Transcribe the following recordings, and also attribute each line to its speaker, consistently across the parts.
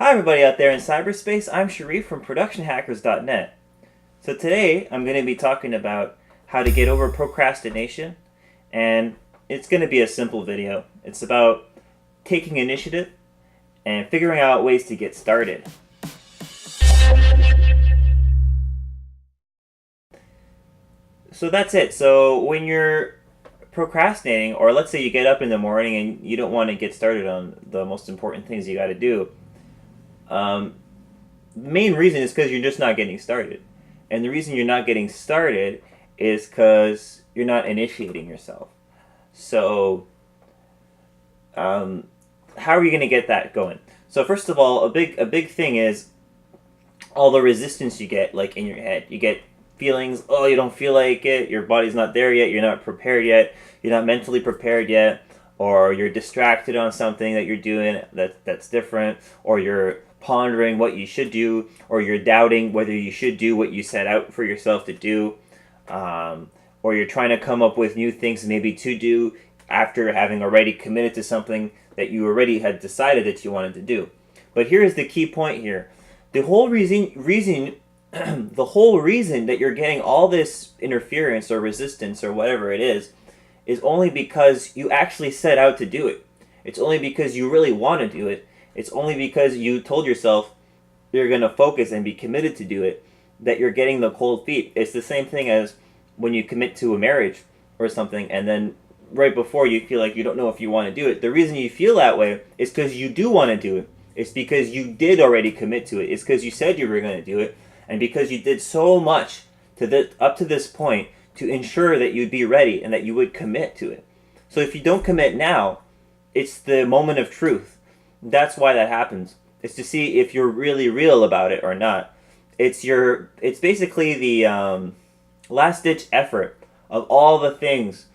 Speaker 1: Hi everybody out there in cyberspace, I'm Sharif from productionhackers.net. So today I'm going to be talking about how to get over procrastination, and it's going to be a simple video. It's about taking initiative and figuring out ways to get started. So that's it. So when you're procrastinating, or let's say you get up in the morning and you don't want to get started on the most important things you got to do, the main reason is because you're just not getting started. And the reason you're not getting started is because you're not initiating yourself. So, how are you going to get that going? So first of all, a big thing is all the resistance you get, like in your head. You get feelings, oh, you don't feel like it, your body's not there yet, you're not prepared yet, you're not mentally prepared yet, or you're distracted on something that you're doing that's different, or you're pondering what you should do, or you're doubting whether you should do what you set out for yourself to do, or you're trying to come up with new things maybe to do after having already committed to something that you already had decided that you wanted to do. But here's the key point here. The whole reason the whole reason that you're getting all this interference or resistance or whatever it is only because you actually set out to do it. It's only because you really want to do it. It's only because you told yourself you're going to focus and be committed to do it that you're getting the cold feet. It's the same thing as when you commit to a marriage or something, and then right before you feel like you don't know if you want to do it. The reason you feel that way is because you do want to do it. It's because you did already commit to it. It's because you said you were going to do it, and because you did so much up to this point to ensure that you'd be ready and that you would commit to it. So if you don't commit now, it's the moment of truth. That's why that happens. It's to see if you're really real about it or not. It's basically the last-ditch effort of all the things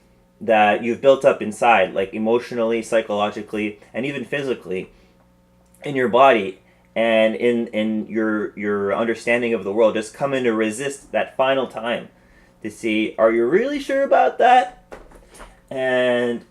Speaker 1: that you've built up inside, like emotionally, psychologically, and even physically, in your body and in your understanding of the world, just coming to resist that final time to see, are you really sure about that? And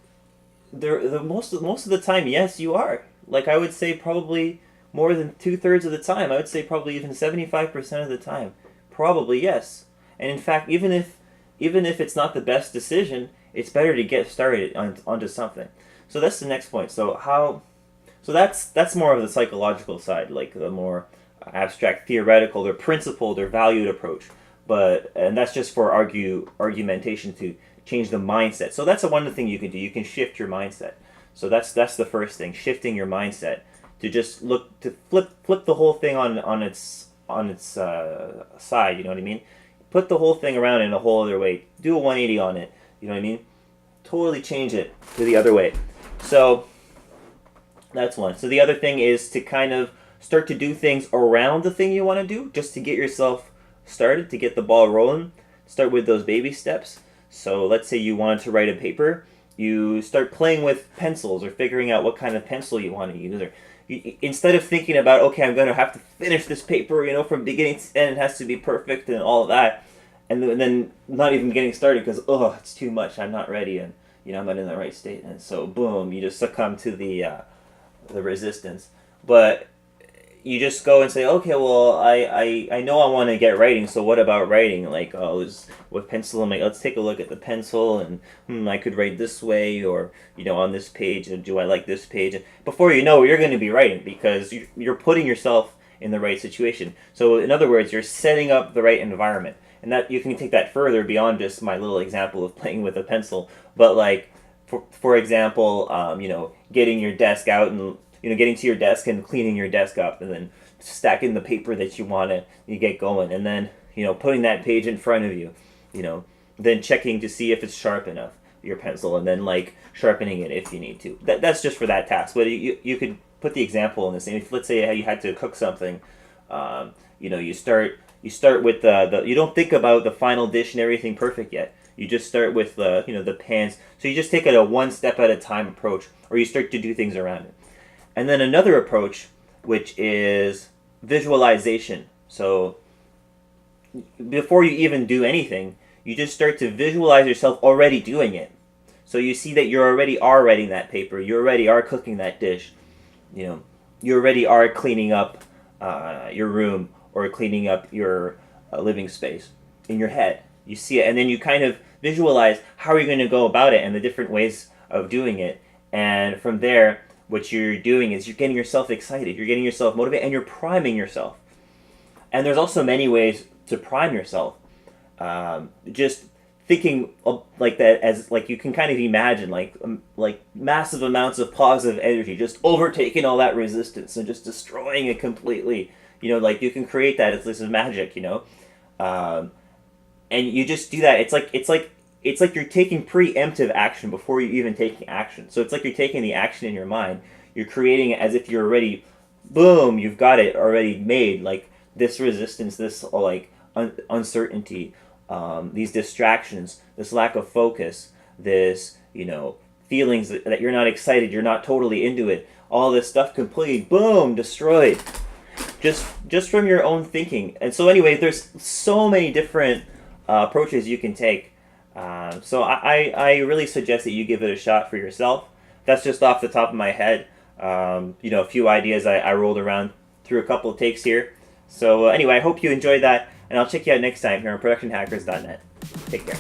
Speaker 1: the most of the time, yes, you are. Like, I would say probably more than 2/3 of the time. I would say probably even 75% of the time, probably yes. And in fact, even if it's not the best decision, it's better to get started onto something. So that's the next point. So that's more of the psychological side, like the more abstract, theoretical, or principled, or valued approach. And that's just for argumentation to change the mindset. So that's one thing you can do. You can shift your mindset. So that's the first thing, shifting your mindset to just look to flip the whole thing on its side. You know what I mean? Put the whole thing around in a whole other way. Do a 180 on it. You know what I mean? Totally change it to the other way. So that's one. So the other thing is to kind of start to do things around the thing you want to do, just to get yourself started, to get the ball rolling. Start with those baby steps. So let's say you want to write a paper. You start playing with pencils or figuring out what kind of pencil you want to use. Or instead of thinking about, okay, I'm going to have to finish this paper, from beginning to end, it has to be perfect and all of that. And then not even getting started because, it's too much. I'm not ready, and I'm not in the right state. And so, boom, you just succumb to the resistance. But you just go and say, okay, well, I know I want to get writing, so what about writing? Like, what pencil am I? Let's take a look at the pencil, and I could write this way, or, on this page, and do I like this page? And before you know it, you're going to be writing because you're putting yourself in the right situation. So, in other words, you're setting up the right environment. And that you can take that further beyond just my little example of playing with a pencil. But, like, for example, getting your desk out and getting to your desk and cleaning your desk up, and then stacking the paper that you want to get going, and then putting that page in front of you, then checking to see if it's sharp enough, your pencil, and then like sharpening it if you need to. That's just for that task. But you could put the example in the same. If, let's say you had to cook something, you start with the you don't think about the final dish and everything perfect yet. You just start with the pans. So you just take a one step at a time approach, or you start to do things around it. And then another approach, which is visualization. So before you even do anything, you just start to visualize yourself already doing it. So you see that you already are writing that paper, you already are cooking that dish, you already are cleaning up your room or cleaning up your living space in your head. You see it, and then you kind of visualize how are you going to go about it and the different ways of doing it. And from there, what you're doing is you're getting yourself excited, you're getting yourself motivated, and you're priming yourself. And there's also many ways to prime yourself. Just thinking of, like that, as like you can kind of imagine like massive amounts of positive energy just overtaking all that resistance and just destroying it completely. Like you can create that. It's this is magic. And you just do that. It's like you're taking preemptive action before you're even taking action. So it's like you're taking the action in your mind. You're creating it as if you're already, boom, you've got it already made. Like this resistance, this like uncertainty, these distractions, this lack of focus, this feelings that you're not excited, you're not totally into it. All this stuff completely, boom, destroyed. Just from your own thinking. And so anyway, there's so many different approaches you can take. So I really suggest that you give it a shot for yourself. That's just off the top of my head. A few ideas I rolled around through a couple of takes here. So anyway, I hope you enjoyed that, and I'll check you out next time here on productionhackers.net. Take care.